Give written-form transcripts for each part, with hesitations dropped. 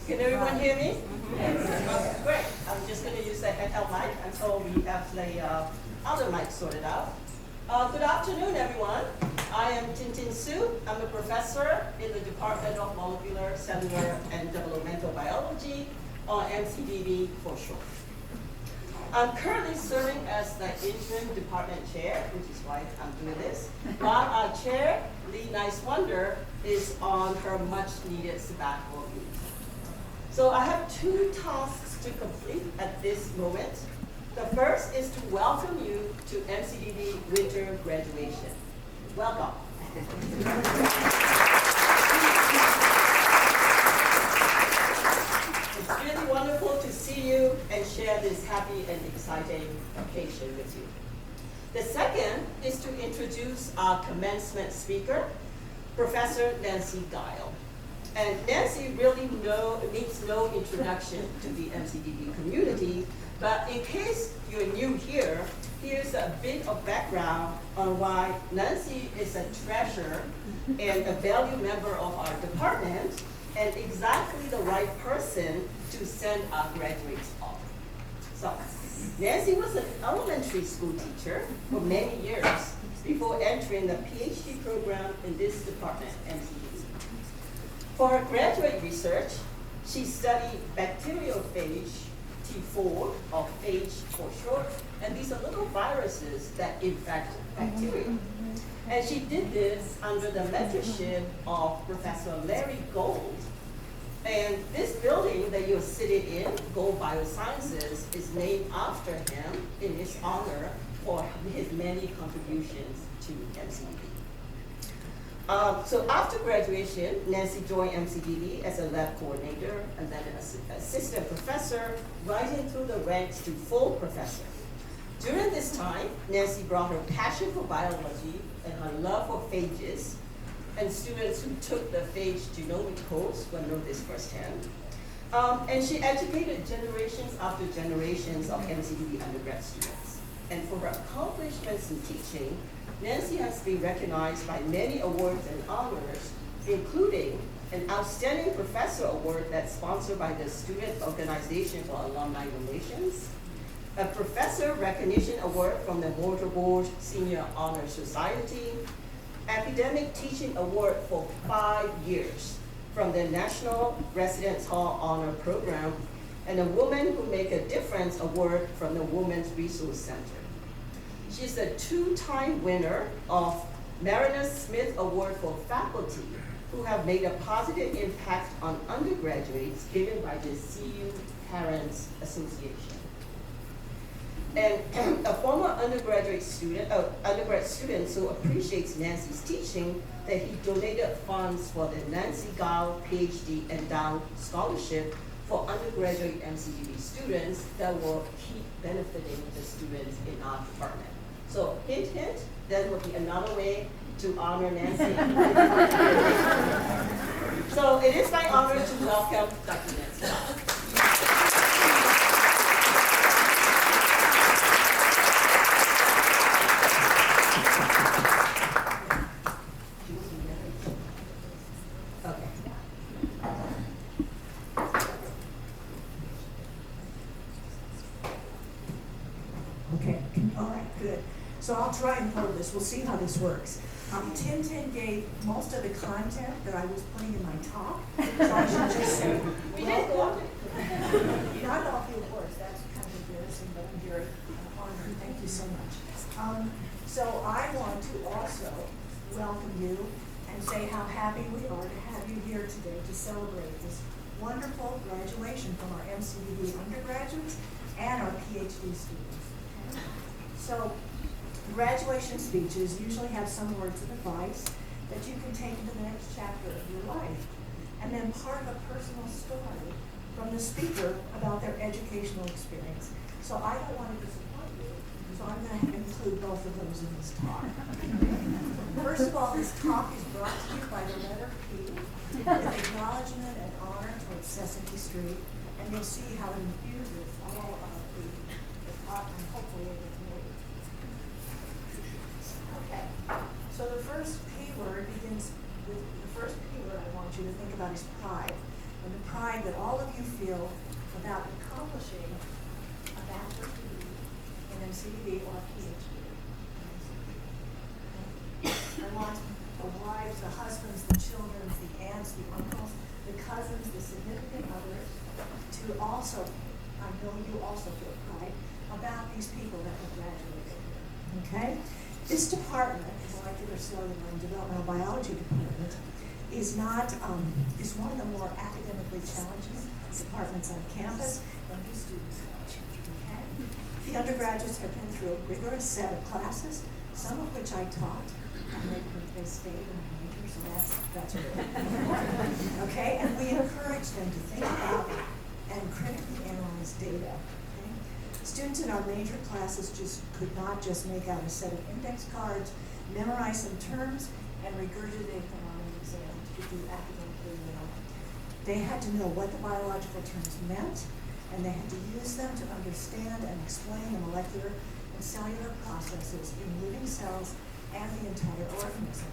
Can everyone hear me? Okay, great. I'm just going to use the handheld mic until we have the other mic sorted out. Good afternoon, everyone. I am Tintin Su. I'm a professor in the Department of Molecular, Cellular, and Developmental Biology, or MCDB for short. I'm currently serving as the interim department chair, which is why I'm doing this, while our chair, Lee Nice-Wonder, is on her much-needed sabbatical leave. So I have two tasks to complete at this moment. The first is to welcome you to MCDB winter graduation. Welcome. It's really wonderful to see you and share this happy and exciting occasion with you. The second is to introduce our commencement speaker, Professor Nancy Guile. And Nancy really needs no introduction to the MCDB community, but in case you're new here, here's a bit of background on why Nancy is a treasure and a valued member of our department, and exactly the right person to send our graduates off. So, Nancy was an elementary school teacher for many years before entering the PhD program in this department, MCDB. For her graduate research, she studied bacteriophage T4, or phage for short, and these are little viruses that infect bacteria. And she did this under the mentorship of Professor Larry Gold. And this building that you're sitting in, Gold Biosciences, is named after him in his honor for his many contributions to MCDB. So after graduation, Nancy joined MCDB as a lab coordinator and then as assistant professor, rising through the ranks to full professor. During this time, Nancy brought her passion for biology and her love for phages, and students who took the phage genomic course will know this firsthand. And she educated generations after generations of MCDB undergrad students. And for her accomplishments in teaching, Nancy has been recognized by many awards and honors, including an Outstanding Professor Award that's sponsored by the Student Organization for Alumni Relations, a Professor Recognition Award from the Mortarboard Senior Honor Society, Academic Teaching Award for 5 years from the National Residence Hall Honor Program, and a Woman Who Make a Difference Award from the Women's Resource Center. She's a 2-time winner of Mariner Smith Award for faculty who have made a positive impact on undergraduates given by the CU Parents Association. And a former undergrad student who appreciates Nancy's teaching that he donated funds for the Nancy Guile PhD Endowed Scholarship for undergraduate MCDB students that will keep benefiting the students in our department. So hint, hint, that would be another way to honor Nancy. So it is my honor to welcome Dr. Nancy Guile. So I'll try and hold this. We'll see how this works. Tintin gave most of the content that I was putting in my talk, so I should just say, We did go on. not all of you, of course, that's kind of embarrassing, but I'm very honored. Thank you so much. So I want to also welcome you and say how happy we are to have you here today to celebrate this wonderful graduation from our MCDB undergraduates and our PhD students. So graduation speeches usually have some words of advice, that you can take into the next chapter of your life. And then part of a personal story from the speaker about their educational experience. So I don't want to disappoint you, so I'm going to include both of those in this talk. First of all, this talk is brought to you by the letter P, with acknowledgement and honor towards Sesame Street, and you'll see how it infuses all of the talk I'm hopefully able to make. Okay, so the first P word begins with, the first P word I want you to think about is pride, and the pride that all of you feel about accomplishing a bachelor's degree in MCDB or a PhD. I want the wives, the husbands, the children, the aunts, the uncles, the cousins, the significant others to also, I know you also feel pride about these people that have graduated here. Okay? This department, the Molecular Cellular and Developmental Biology Department, is one of the more academically challenging departments on campus, and these students are. Okay? The undergraduates have been through a rigorous set of classes, some of which I taught, and they stayed in the major, so that's good. Okay, and we encourage them to think about and critically analyze data. Okay? Students in our major classes could not just make out a set of index cards, memorize some terms, and regurgitate them on an exam to do academically well. They had to know what the biological terms meant, and they had to use them to understand and explain the molecular and cellular processes in living cells and the entire organism.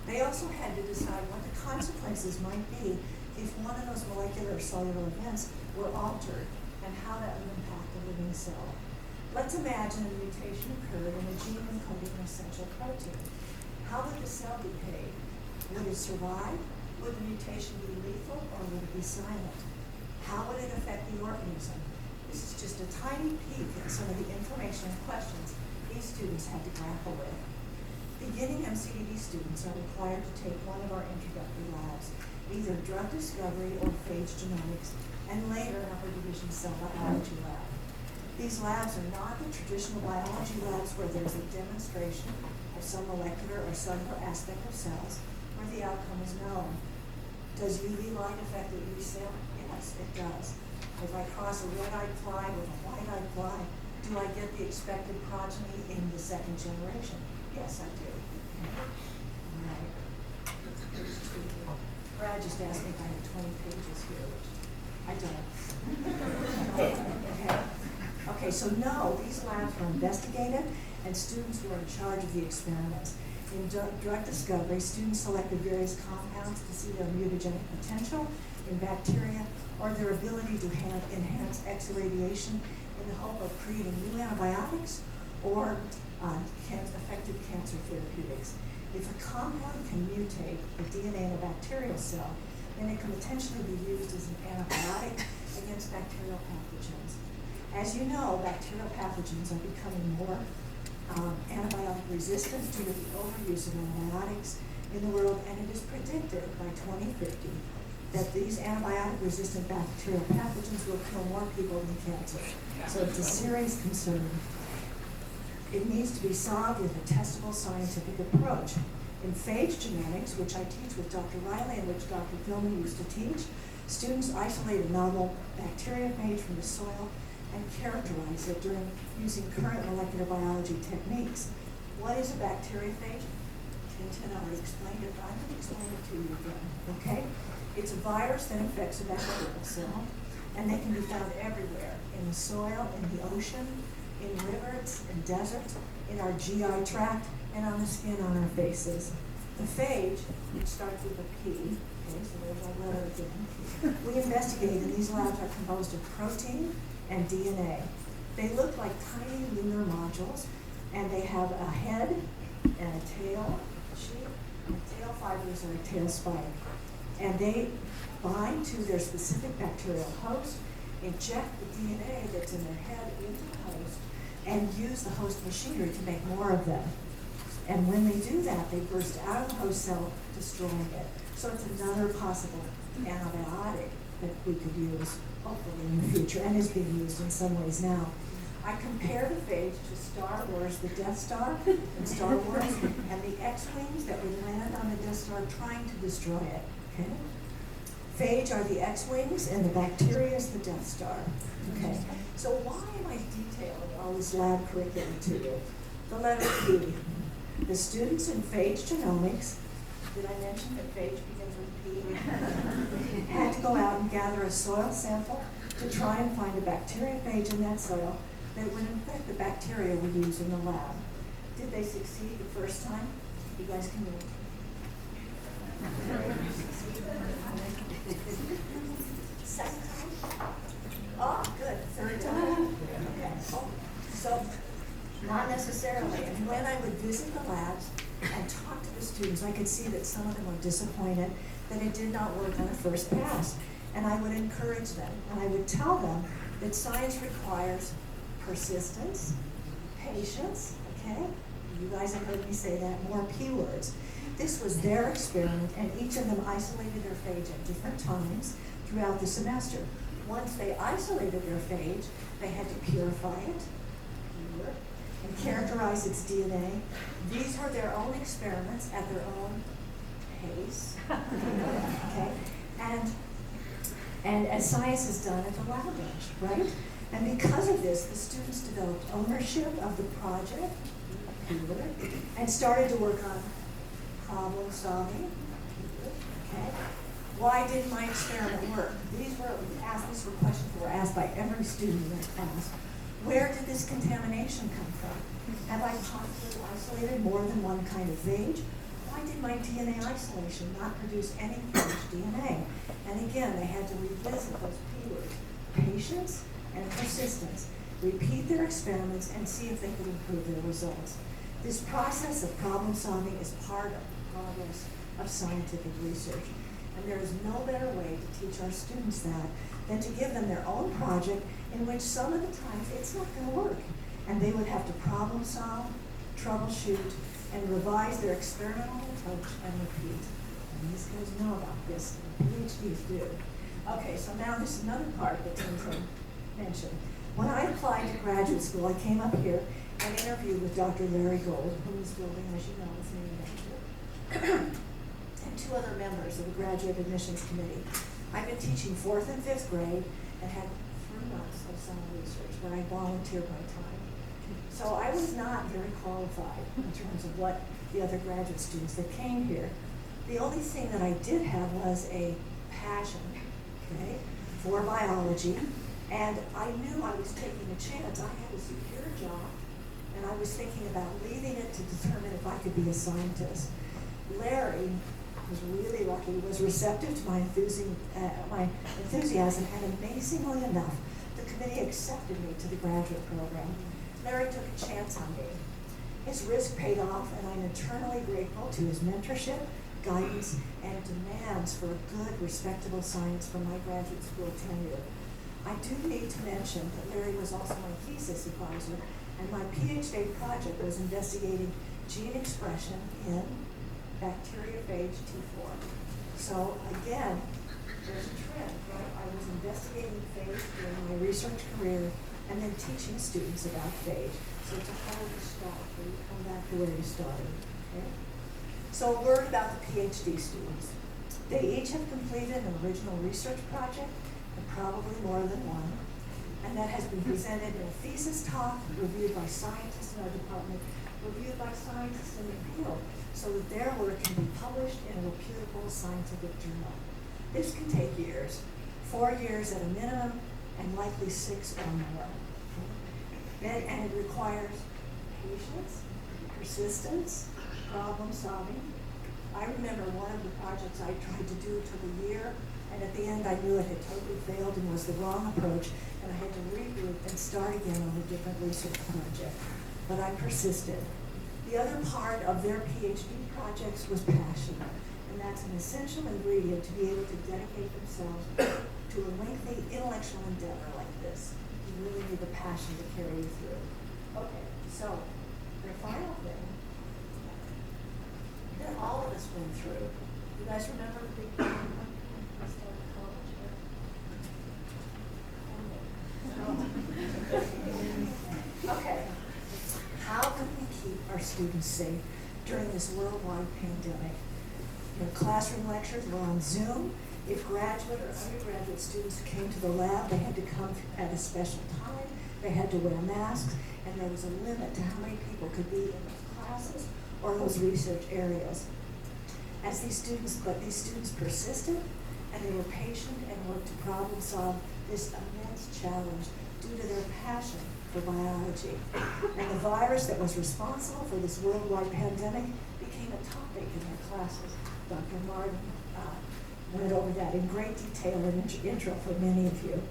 They also had to decide what the consequences might be if one of those molecular or cellular events were altered and how that would impact the living cell. Let's imagine a mutation occurred in a gene encoding an essential protein. How would the cell behave? Would it survive? Would the mutation be lethal or would it be silent? How would it affect the organism? This is just a tiny peek at some of the information and questions these students had to grapple with. Beginning MCDB students are required to take one of our introductory labs, either drug discovery or phage genomics, and later an upper division cell biology lab. These labs are not the traditional biology labs where there's a demonstration of some molecular or cellular aspect of cells where the outcome is known. Does UV light affect the UV cell? Yes, it does. If I cross a red-eyed fly with a white-eyed fly, do I get the expected progeny in the second generation? Yes, I do. All right. Brad just asked me if I had 20 pages here, which I don't. Okay, so no, these labs are investigative, and students were in charge of the experiments. In drug discovery, students selected various compounds to see their mutagenic potential in bacteria or their ability to enhance X-irradiation in the hope of creating new antibiotics or effective cancer therapeutics. If a compound can mutate the DNA in a bacterial cell, then it can potentially be used as an antibiotic against bacterial pathogens. As you know, bacterial pathogens are becoming more antibiotic resistant due to the overuse of antibiotics in the world, and it is predicted by 2050 that these antibiotic-resistant bacterial pathogens will kill more people than cancer. So it's a serious concern. It needs to be solved with a testable scientific approach. In phage genetics, which I teach with Dr. Riley and which Dr. Gilman used to teach, students isolate a novel bacteriophage from the soil and characterize it during using current molecular biology techniques. What is a bacteriophage? Tintin already explained it, but I'm going to explain it to you again, okay? It's a virus that infects a bacterial cell, and they can be found everywhere, in the soil, in the ocean, in rivers, in deserts, in our GI tract, and on the skin on our faces. The phage, which starts with a P, okay, so there's our letter again, we investigate, and these labs are composed of protein and DNA. They look like tiny lunar modules, and they have a head and a tail, sheet, and tail fibers or a tail spike. And they bind to their specific bacterial host, inject the DNA that's in their head into the host, and use the host machinery to make more of them. And when they do that, they burst out of the host cell, destroying it. So it's another possible antibiotic that we could use, hopefully, in the future, and is being used in some ways now. I compare the phage to Star Wars, the Death Star in Star Wars, and the X-Wings that would land on the Death Star trying to destroy it, okay? Phage are the X-Wings, and the bacteria is the Death Star, okay? So why am I detailing all this lab curriculum to you? The letter P. The students in phage genomics, did I mention that phage begins with P? Had to go out and gather a soil sample to try and find a bacteriophage in that soil that would infect the bacteria we use in the lab. Did they succeed the first time? You guys can do it. Second time? Oh, good. Third time? Okay. Oh, so, not necessarily. And when I would visit the labs and talk to the students, I could see that some of them were disappointed that it did not work on a first pass. And I would encourage them, and I would tell them that science requires persistence, patience, okay? You guys have heard me say that, more P words. This was their experiment, and each of them isolated their phage at different times throughout the semester. Once they isolated their phage, they had to purify it and characterize its DNA. These were their own experiments at their own pace, okay? And as science is done at the lab bench, right? And because of this, the students developed ownership of the project and started to work on problem solving, okay? Why didn't my experiment work? These were questions that were asked by every student in that class. Where did this contamination come from? Have I possibly isolated more than one kind of phage? Why did my DNA isolation not produce any phage DNA? And again, they had to revisit those P words, patience and persistence, repeat their experiments and see if they could improve their results. This process of problem solving is part of the progress of scientific research. And there is no better way to teach our students that than to give them their own project in which some of the times it's not going to work. And they would have to problem solve, troubleshoot, and revise their experimental approach and repeat. And these guys know about this, and PhDs do. Okay, so now this is another part that Tim mentioned. When I applied to graduate school, I came up here and interviewed with Dr. Larry Gold, who is building, as you know, is named after, and two other members of the Graduate Admissions Committee. I've been teaching 4th and 5th grade and had 3 months of summer research where I volunteered my time. So I was not very qualified in terms of what the other graduate students that came here. The only thing that I did have was a passion, okay, for biology, and I knew I was taking a chance. I had a secure job, and I was thinking about leaving it to determine if I could be a scientist. Larry was really lucky, was receptive to my enthusiasm, and amazingly enough, the committee accepted me to the graduate program. Larry took a chance on me. His risk paid off, and I'm eternally grateful to his mentorship, guidance, and demands for good, respectable science from my graduate school tenure. I do need to mention that Larry was also my thesis advisor, and my PhD project was investigating gene expression in bacteriophage T4. So again, there's a trend, right? I was investigating phage during my research career and then teaching students about phage. So it's a hard to start where you come back to where you started, okay? So a word about the PhD students. They each have completed an original research project, and probably more than one, and that has been presented in a thesis talk, reviewed by scientists in our department, reviewed by scientists in the field, so that their work can be published in a reputable scientific journal. This can take years, 4 years at a minimum, and likely 6 or more. And it requires patience, persistence, problem solving. I remember one of the projects I tried to do took a year, and at the end I knew it had totally failed and was the wrong approach, and I had to regroup and start again on a different research project. But I persisted. The other part of their PhD projects was passion, and that's an essential ingredient to be able to dedicate themselves to a lengthy intellectual endeavor like this. You really need the passion to carry you through. Okay, so the final thing that all of us went through. You guys remember the big when we started college? students safe during this worldwide pandemic. Their classroom lectures were on Zoom. If graduate or undergraduate students came to the lab, they had to come at a special time, they had to wear masks, and there was a limit to how many people could be in those classes or those research areas. These students persisted, and they were patient and worked to problem solve this immense challenge due to their passion for biology. And the virus that was responsible for this worldwide pandemic became a topic in their classes. Dr. Martin went over that in great detail in the intro for many of you.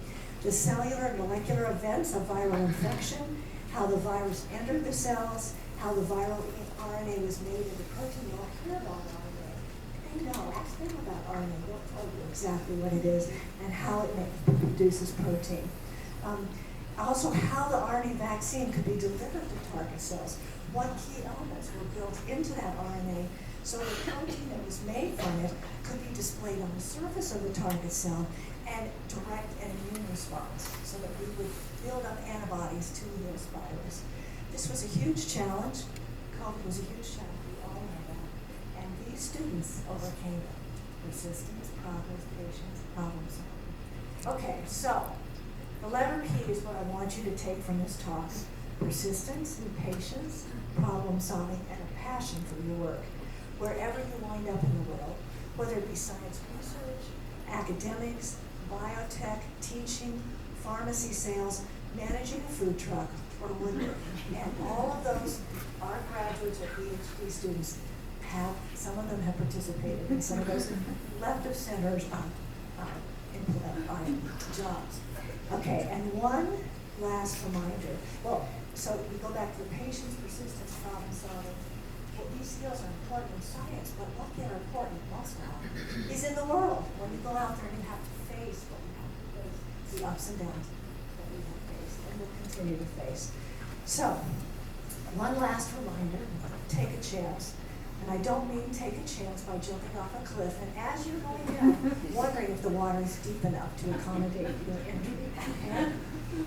The cellular and molecular events of viral infection, how the virus entered the cells, how the viral RNA was made into protein. You'll hear about RNA. They know, ask them about RNA. They'll tell you exactly what it is and how it produces protein. Also, how the RNA vaccine could be delivered to target cells. What key elements were built into that RNA so the protein that was made from it could be displayed on the surface of the target cell and direct an immune response so that we would build up antibodies to this virus. This was a huge challenge. COVID was a huge challenge. We all know that. And these students overcame it. Persistence, progress, patience, problem solving. Okay, so the letter P is what I want you to take from this talk. Persistence and patience, problem solving, and a passion for your work. Wherever you wind up in the world, whether it be science research, academics, biotech, teaching, pharmacy sales, managing a food truck, or woodworking. And all of those, our graduates or PhD students have, some of them have participated in some of those left of centers jobs. Okay, and one last reminder. Well, so we go back to the patience, persistence, problem solving. Well, these skills are important in science, but what they're important most of all is in the world. When you go out there and you have to face what we have to face, the ups and downs that we have faced and will continue to face. So, one last reminder, take a chance. And I don't mean take a chance by jumping off a cliff and as you're going down, wondering if the water is deep enough to accommodate your injury. Okay?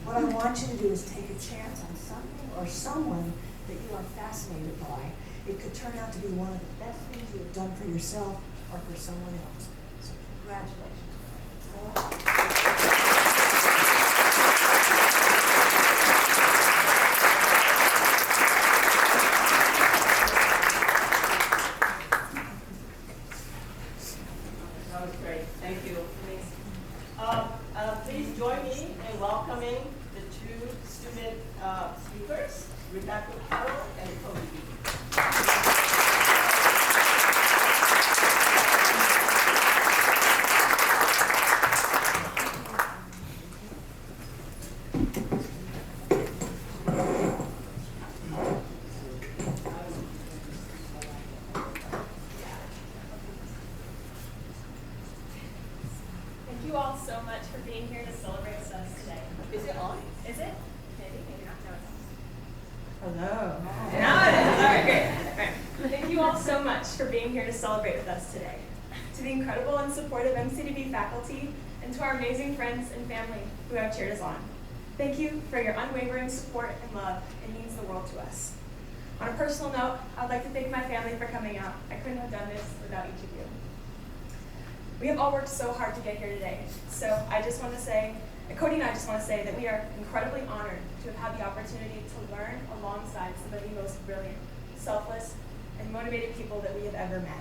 What I want you to do is take a chance on something or someone that you are fascinated by. It could turn out to be one of the best things you have done for yourself or for someone else. So congratulations. That was great. Thank you. Please join me in welcoming the two student speakers, Rebecca Carroll and Cody Beebe. Thank you all so much for being here to celebrate with us today. Is it on? Is it? Maybe not. No, it's on. Hello. Now it is. All right, great. Thank you all so much for being here to celebrate with us today. To the incredible and supportive MCDB faculty, and to our amazing friends and family who have cheered us on. Thank you for your unwavering support and love. It means the world to us. On a personal note, I'd like to thank my family for coming out. I couldn't have done this without each of you. We have all worked so hard to get here today. So I just want to say, and Cody and I just want to say that we are incredibly honored to have had the opportunity to learn alongside some of the most brilliant, selfless, and motivated people that we have ever met.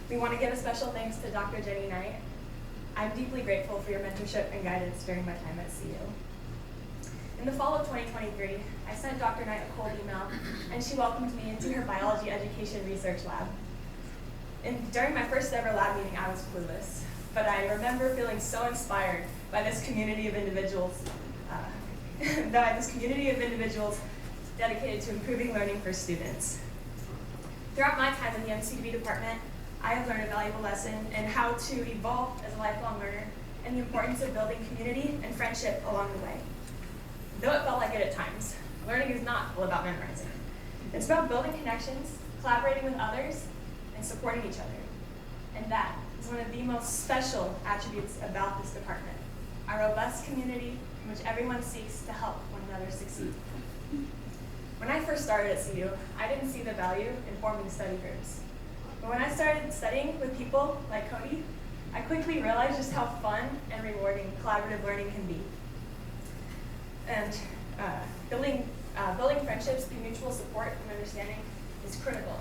We want to give a special thanks to Dr. Jenny Knight. I'm deeply grateful for your mentorship and guidance during my time at CU. In the fall of 2023, I sent Dr. Knight a cold email, and she welcomed me into her biology education research lab. And during my first ever lab meeting, I was clueless, but I remember feeling so inspired by this community of individuals, dedicated to improving learning for students. Throughout my time in the MCDB department, I have learned a valuable lesson in how to evolve as a lifelong learner and the importance of building community and friendship along the way. Though it felt like it at times, learning is not all about memorizing. It's about building connections, collaborating with others, and supporting each other. And that is one of the most special attributes about this department, our robust community in which everyone seeks to help one another succeed. When I first started at CU, I didn't see the value in forming study groups. But when I started studying with people like Cody, I quickly realized just how fun and rewarding collaborative learning can be. And building friendships through mutual support and understanding is critical.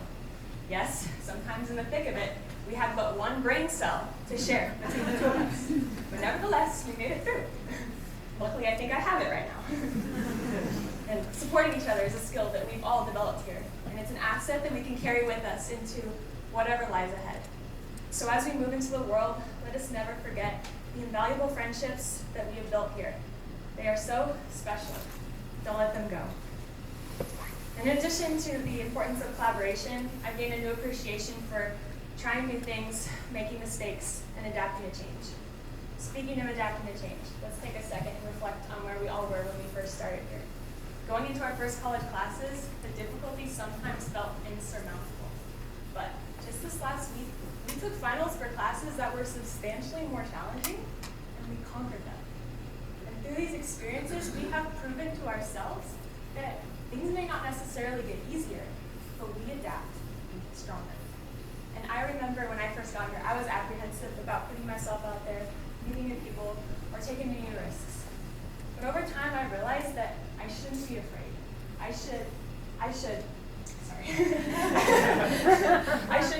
Yes, sometimes in the thick of it, we have but one brain cell to share between the two of us. But nevertheless, we made it through. Luckily, I think I have it right now. And supporting each other is a skill that we've all developed here. And it's an asset that we can carry with us into whatever lies ahead. So as we move into the world, let us never forget the invaluable friendships that we have built here. They are so special. Don't let them go. In addition to the importance of collaboration, I've gained a new appreciation for trying new things, making mistakes, and adapting to change. Speaking of adapting to change, let's take a second and reflect on where we all were when we first started here. Going into our first college classes, the difficulties sometimes felt insurmountable. But just this last week, we took finals for classes that were substantially more challenging, and we conquered them. And through these experiences, we have proven to ourselves that things may not necessarily get easier, but we adapt and get stronger. And I remember when I first got here, I was apprehensive about putting myself out there, meeting new people, or taking new risks. But over time, I realized that I shouldn't be afraid. I shouldn't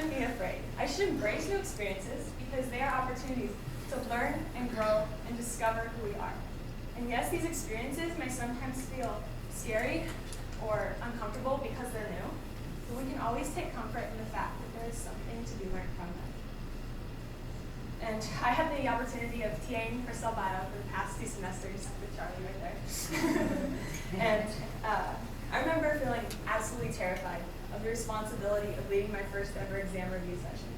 be afraid. I should embrace new experiences because they are opportunities to learn and grow and discover who we are. And yes, these experiences may sometimes feel scary or uncomfortable because they're new, but we can always take comfort in the fact that there is something to be learned from them. And I had the opportunity of TAing for cell bio for the past 2 semesters with Charlie right there. And I remember feeling absolutely terrified of the responsibility of leading my first ever exam review session.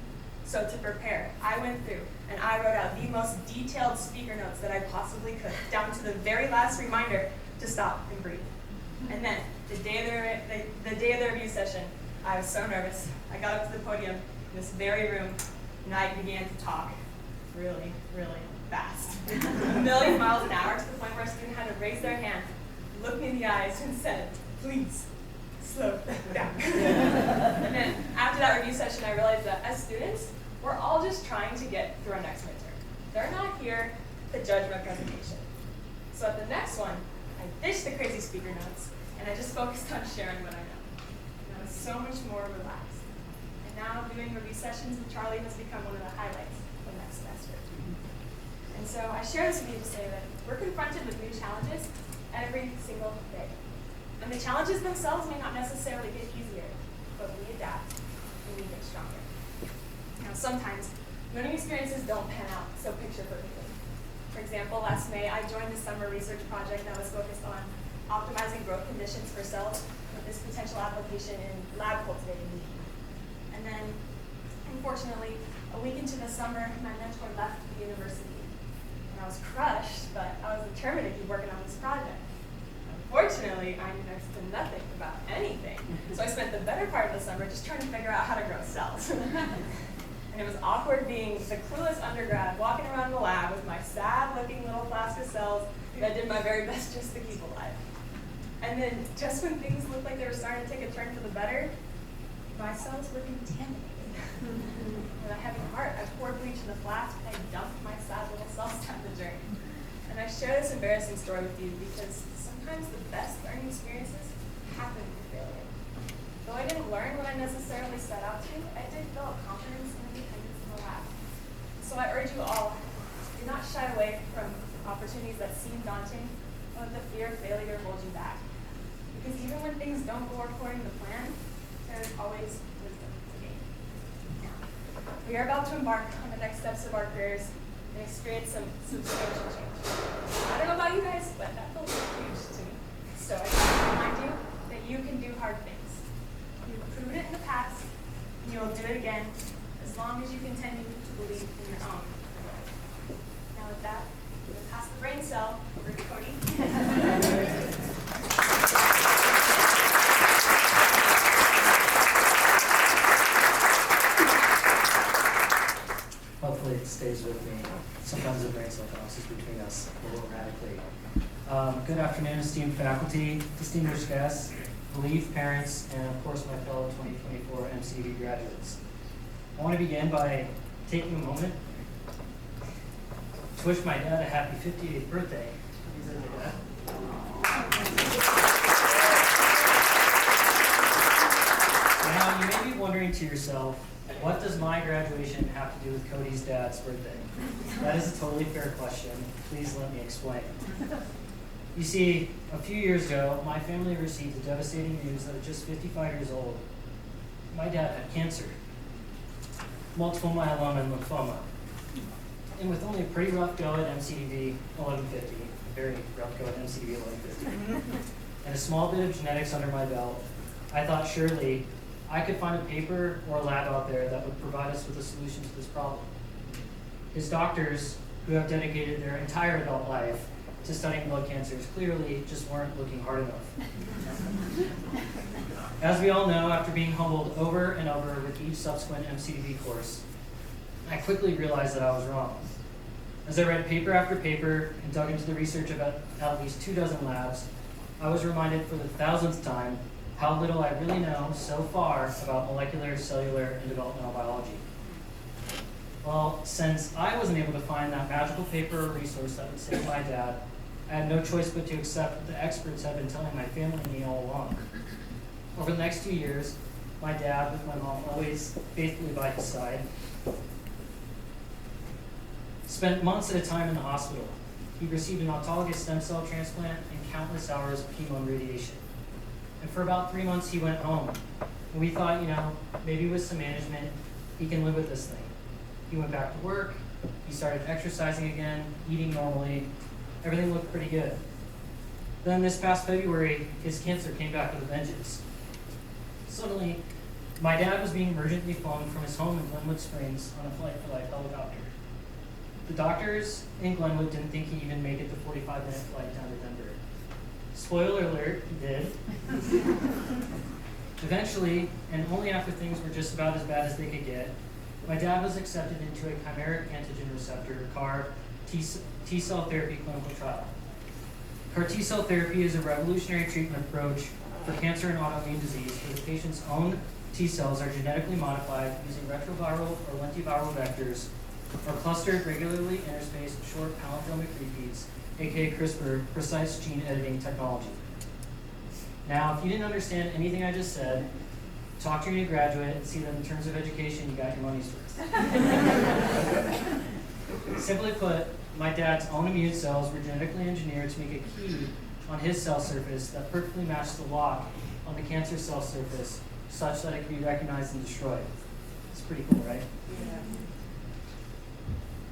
So to prepare, I went through and I wrote out the most detailed speaker notes that I possibly could, down to the very last reminder to stop and breathe. And then the day of the review session, I was so nervous. I got up to the podium in this very room and I began to talk really, really fast. A million miles an hour, to the point where a student had to raise their hand, look me in the eyes, and said, "Please, slow down." And then after that review session, I realized that as students, we're all just trying to get through our next midterm. They're not here to judge my presentation. So at the next one, I ditched the crazy speaker notes, and I just focused on sharing what I know. And I was so much more relaxed. And now doing review sessions with Charlie has become one of the highlights of that semester. And so I share this with you to say that we're confronted with new challenges every single day. And the challenges themselves may not necessarily get easier, but we adapt and we get stronger. Now sometimes, learning experiences don't pan out so picture perfectly. For example, last May, I joined a summer research project that was focused on optimizing growth conditions for cells with this potential application in lab cultivated meat. And then, unfortunately, a week into the summer, my mentor left the university. And I was crushed, but I was determined to keep working on this project. Unfortunately, I knew next to nothing about anything. So I spent the better part of the summer just trying to figure out how to grow cells. And it was awkward being the clueless undergrad walking around the lab with my sad-looking little flask of cells that did my very best just to keep alive. And then just when things looked like they were starting to take a turn for the better, my cells were contaminated. With a heavy heart, I poured bleach in the flask and I dumped my sad little cells down the drain. And I share this embarrassing story with you because sometimes the best learning experiences happen through failure. Though I didn't learn what I necessarily set out to, I did develop confidence and independence in the lab. So I urge you all, do not shy away from opportunities that seem daunting, or let the fear of failure hold you back. Because even when things don't go according to plan, there is always wisdom to gain. Now, we are about to embark on the next steps of our careers and experience some substantial change. I don't know about you guys, but that feels huge to me. So I just remind you that you can do hard things. You've proven it in the past, and you'll do it again as long as you continue to believe in your own ability. Now with that, I'm going to pass the brain cell over to Cody. Hopefully it stays with me. Sometimes the brain cell bounces between us a little radically. Good afternoon, esteemed faculty, distinguished guests. Believe parents, and of course my fellow 2024 MCDB graduates. I want to begin by taking a moment to wish my dad a happy 58th birthday. Happy birthday, Dad. Now, you may be wondering to yourself, what does my graduation have to do with Cody's dad's birthday? That is a totally fair question. Please let me explain. You see, a few years ago, my family received the devastating news that at just 55 years old, my dad had cancer, multiple myeloma and lymphoma. And with only a pretty rough go at MCDB 1150, a very rough go at MCDB 1150, and a small bit of genetics under my belt, I thought surely I could find a paper or a lab out there that would provide us with a solution to this problem. His doctors, who have dedicated their entire adult life to studying blood cancers, clearly just weren't looking hard enough. As we all know, after being humbled over and over with each subsequent MCDB course, I quickly realized that I was wrong. As I read paper after paper and dug into the research about at least 24 labs, I was reminded for the 1000th time how little I really know so far about molecular, cellular, and developmental biology. Well, since I wasn't able to find that magical paper or resource that would save my dad, I had no choice but to accept what the experts had been telling my family and me all along. Over the next 2 years, my dad, with my mom always faithfully by his side, spent months at a time in the hospital. He received an autologous stem cell transplant and countless hours of chemo and radiation. And for about 3 months, he went home. And we thought, maybe with some management, he can live with this thing. He went back to work, he started exercising again, eating normally. Everything looked pretty good. Then this past February, his cancer came back with a vengeance. Suddenly, my dad was being emergently flown from his home in Glenwood Springs on a Flight for Life helicopter. The doctors in Glenwood didn't think he'd even make it the 45-minute flight down to Denver. Spoiler alert, he did. Eventually, and only after things were just about as bad as they could get, my dad was accepted into a chimeric antigen receptor, CAR, T-cell therapy clinical trial. CAR T-cell therapy is a revolutionary treatment approach for cancer and autoimmune disease where the patient's own T-cells are genetically modified using retroviral or lentiviral vectors or clustered regularly interspaced short palindromic repeats, aka CRISPR, precise gene editing technology. Now, if you didn't understand anything I just said, talk to your new graduate and see that in terms of education, you got your money's worth. Simply put, my dad's own immune cells were genetically engineered to make a key on his cell surface that perfectly matched the lock on the cancer cell surface such that it could be recognized and destroyed. It's pretty cool, right? Yeah.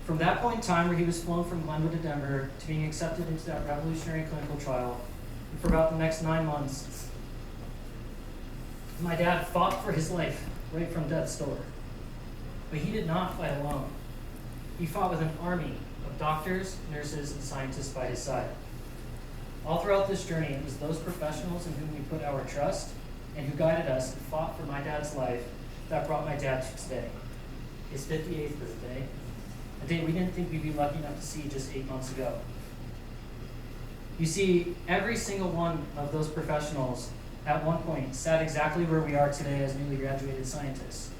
From that point in time where he was flown from Glenwood to Denver to being accepted into that revolutionary clinical trial, and for about the next 9 months, my dad fought for his life right from death's door. But he did not fight alone. He fought with an army of doctors, nurses, and scientists by his side. All throughout this journey, it was those professionals in whom we put our trust and who guided us and fought for my dad's life that brought my dad to today, his 58th birthday, a day we didn't think we'd be lucky enough to see just 8 months ago. You see, every single one of those professionals at one point sat exactly where we are today as newly graduated scientists.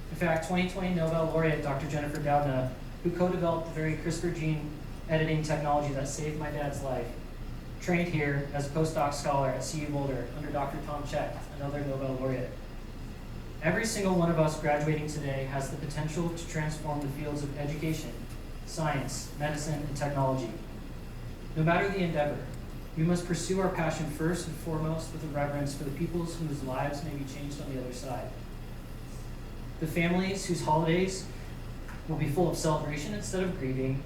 In fact, 2020 Nobel laureate Dr. Jennifer Doudna, who co-developed the very CRISPR gene editing technology that saved my dad's life, trained here as a postdoc scholar at CU Boulder under Dr. Tom Cech, another Nobel laureate. Every single one of us graduating today has the potential to transform the fields of education, science, medicine, and technology. No matter the endeavor, we must pursue our passion first and foremost with a reverence for the peoples whose lives may be changed on the other side. The families whose holidays will be full of celebration instead of grieving,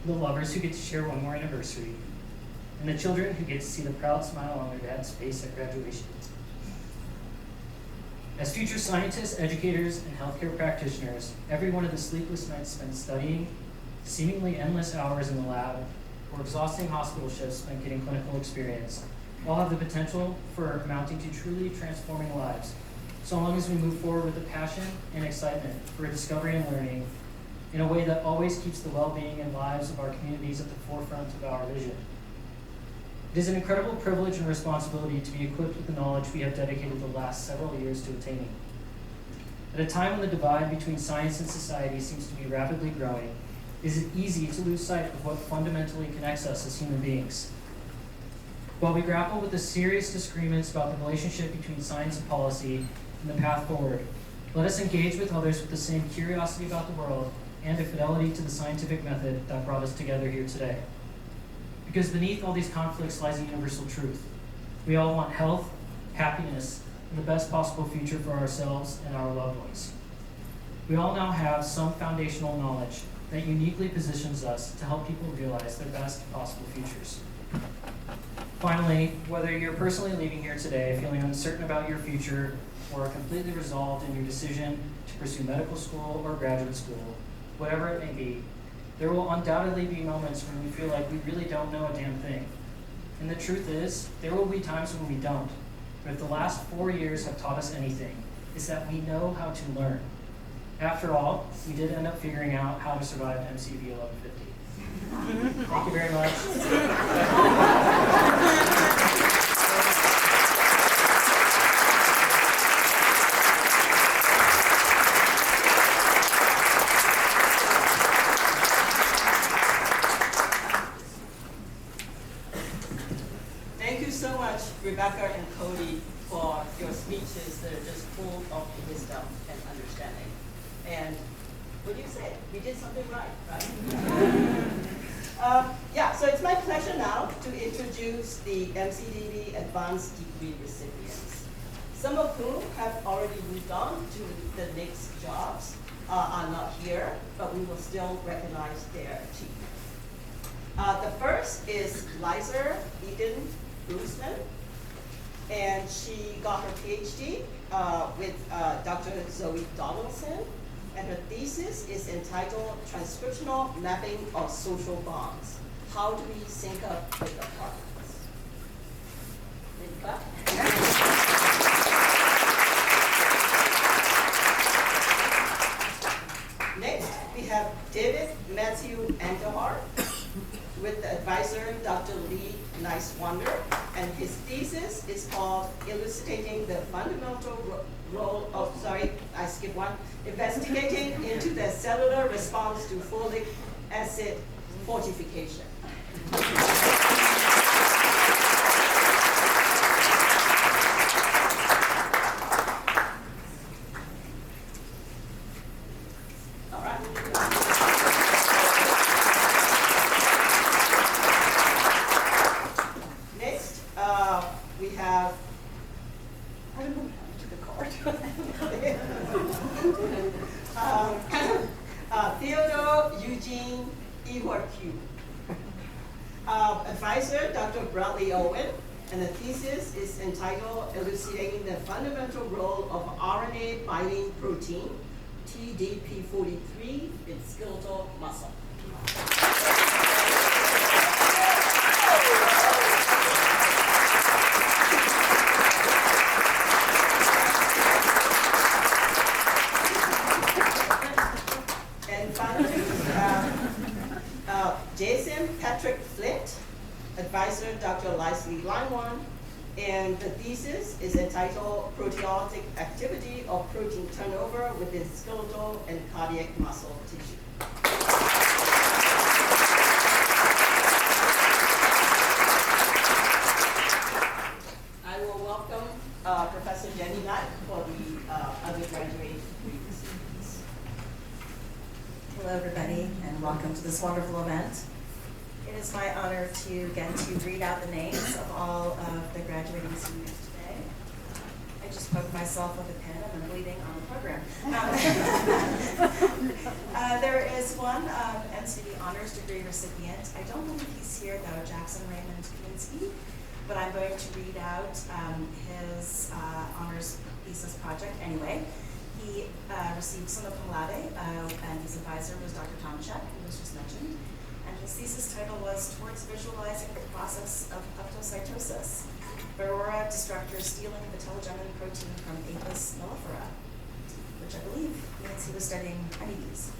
the lovers who get to share one more anniversary, and the children who get to see the proud smile on their dad's face at graduation. As future scientists, educators, and healthcare practitioners, every one of the sleepless nights spent studying, seemingly endless hours in the lab, or exhausting hospital shifts spent getting clinical experience, all have the potential for amounting to truly transforming lives, so long as we move forward with the passion and excitement for discovery and learning in a way that always keeps the well-being and lives of our communities at the forefront of our vision. It is an incredible privilege and responsibility to be equipped with the knowledge we have dedicated the last several years to attaining. At a time when the divide between science and society seems to be rapidly growing, it is easy to lose sight of what fundamentally connects us as human beings. While we grapple with the serious disagreements about the relationship between science and policy and the path forward, let us engage with others with the same curiosity about the world and a fidelity to the scientific method that brought us together here today. Because beneath all these conflicts lies a universal truth. We all want health, happiness, and the best possible future for ourselves and our loved ones. We all now have some foundational knowledge that uniquely positions us to help people realize their best possible futures. Finally, whether you're personally leaving here today feeling uncertain about your future or are completely resolved in your decision to pursue medical school or graduate school, whatever it may be, there will undoubtedly be moments when we feel like we really don't know a damn thing. And the truth is, there will be times when we don't. But if the last 4 years have taught us anything, it's that we know how to learn. After all, we did end up figuring out how to survive MCV 1150. Thank you very much. Thank you so much, Rebecca and Cody, for your speeches that are just full of wisdom and understanding. And what do you say? We did something right, right? So it's my pleasure now to introduce the MCDB Advanced Degree recipients. Some of whom have already moved on to the next jobs, are not here, but we will still recognize their achievements. The first is Liza Eden Grossman, and she got her PhD with Dr. Zoe Donaldson, and her thesis is entitled Transcriptional Mapping of Social Bonds. How do we sync up with the partners? Linda? Next, we have David Matthew Engelhardt with the advisor, Dr. Lee Nice-Wonder, and his thesis is called Elucidating the Fundamental Role of, investigating into the cellular response to folic acid fortification. All right. Next, we have, I don't know how to do the card. Theodore Eugene Iwar-Q. Advisor, Dr. Bradley Owen, and the thesis is entitled Elucidating the Fundamental Role of RNA Binding Protein, TDP43, in skeletal muscle. And finally, Jason Patrick Flint, advisor Dr. Leslie Lyman, and the thesis is entitled Proteolytic Activity of Protein Turnover within Skeletal and Cardiac Muscle Tissue. I will welcome Professor Jenny Knight for the undergraduate degree recipients. Hello, everybody, and welcome to this wonderful event. It is my honor to, again, to read out the names of all of the graduating seniors today. I just poked myself with a pen and I'm bleeding on the program. There is one MCD honors degree recipient. I don't believe he's here, though, Jackson Raymond Kaminsky, but I'm going to read out his honors thesis project anyway. He received summa cum laude, and his advisor was Dr. Tomczak, who was just mentioned. And his thesis title was Towards Visualizing the Process of Peptocytosis, Varroa Destructors Stealing the Telogenin Protein from Apis mellifera, which I believe means he was studying honeybees.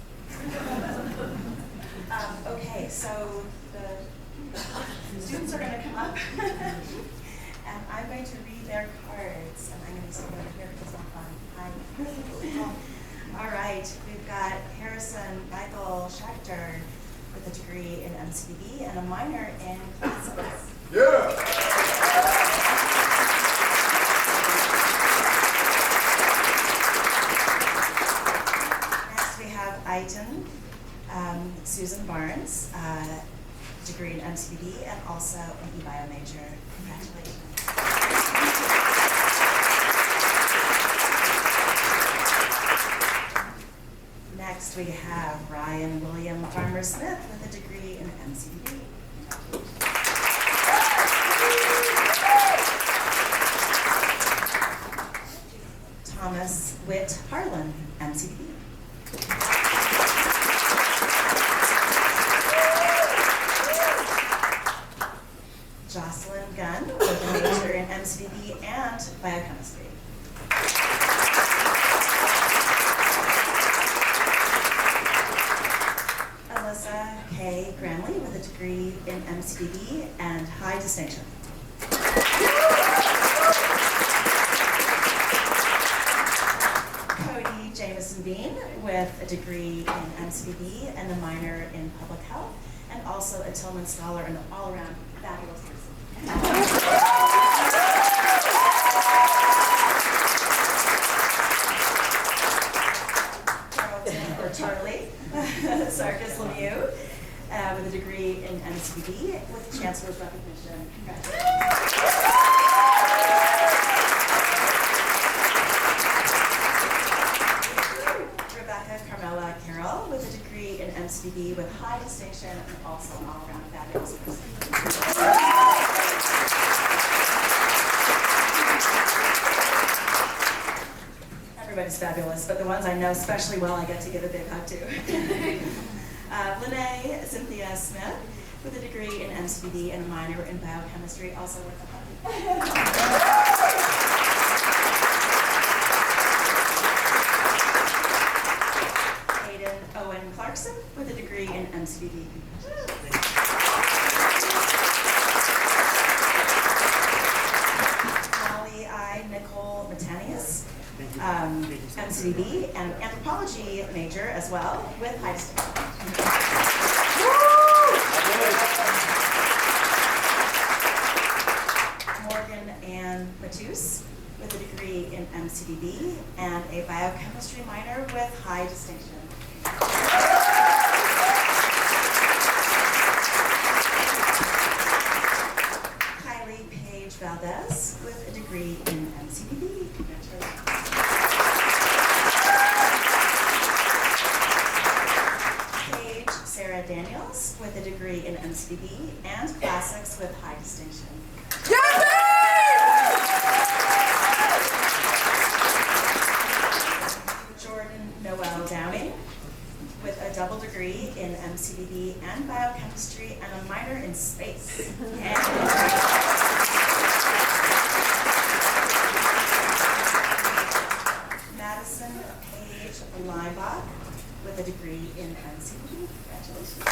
Okay, so the Students are going to come up, and I'm going to read their cards, and I'm going to sit over here because I'm fun. All right, we've got Harrison Michael Schechter with a degree in MCDB and a minor in classics. Yeah! Next we have Aiton Susan Barnes, degree in MCDB and also an eBio major. Congratulations. Next we have Ryan William Farmer Smith with a degree in MCDB. Thomas Witt Harlan, MCDB. Jocelyn Gunn with a major in MCDB and biochemistry. Alyssa K. Granley with a degree in MCDB and high distinction. Cody Jameson Bean with a degree in MCDB and a minor in public health, and also a Tillman Scholar and an all-around fabulous person. Carlton or Charlie Sarkis Lemieux with a degree in MCDB with Chancellor's recognition. Congratulations. Rebecca Carmela Carroll with a degree in MCDB with high distinction and also an all-around fabulous person. Everybody's fabulous, but the ones I know especially well, I get to give a big hug to. Lene Cynthia Smith with a degree in MCDB and a minor in biochemistry, also worth a hug. Hayden Owen Clarkson with a degree in MCDB. Molly I. Nicole Matanius, MCDB and anthropology major as well with high distinction. Morgan Ann Matus with a degree in MCDB and a biochemistry minor with high distinction. Kylie Paige Valdez with a degree in MCDB. Congratulations. Paige Sarah Daniels with a degree in MCDB and classics with high distinction. Jordan Noel Downing with a double degree in MCDB and biochemistry and a minor in space. Madison Paige Leibach with a degree in MCDB. Congratulations.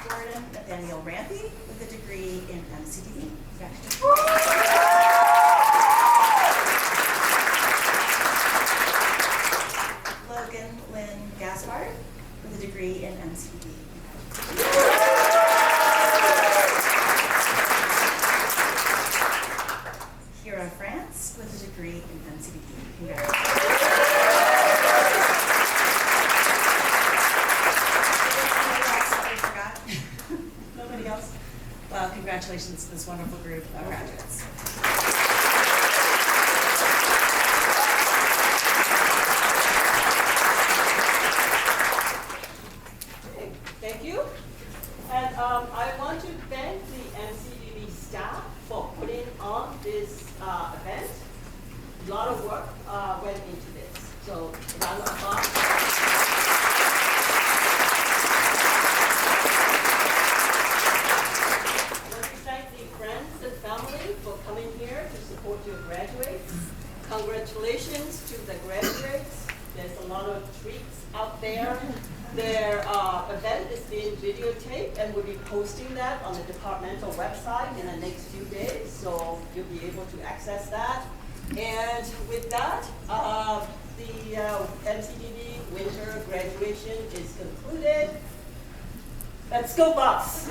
Gordon Nathaniel Rampy with a degree in MCDB. Congratulations. Logan Lynn Gaspard with a degree in MCDB. Kira France with a degree in MCDB. Congratulations. Nobody else? Well, congratulations to this wonderful group of graduates. Thank you. And I want to thank the MCDB staff for putting on this event. A lot of work went into this. So, round of applause. I want to thank the friends and family for coming here to support your graduates. Congratulations to the graduates There's a lot of treats out there. Their event is being videotaped, and we'll be posting that on the departmental website in the next few days, so you'll be able to access that. And with that, the MCDB winter graduation is concluded. Let's go Buffs!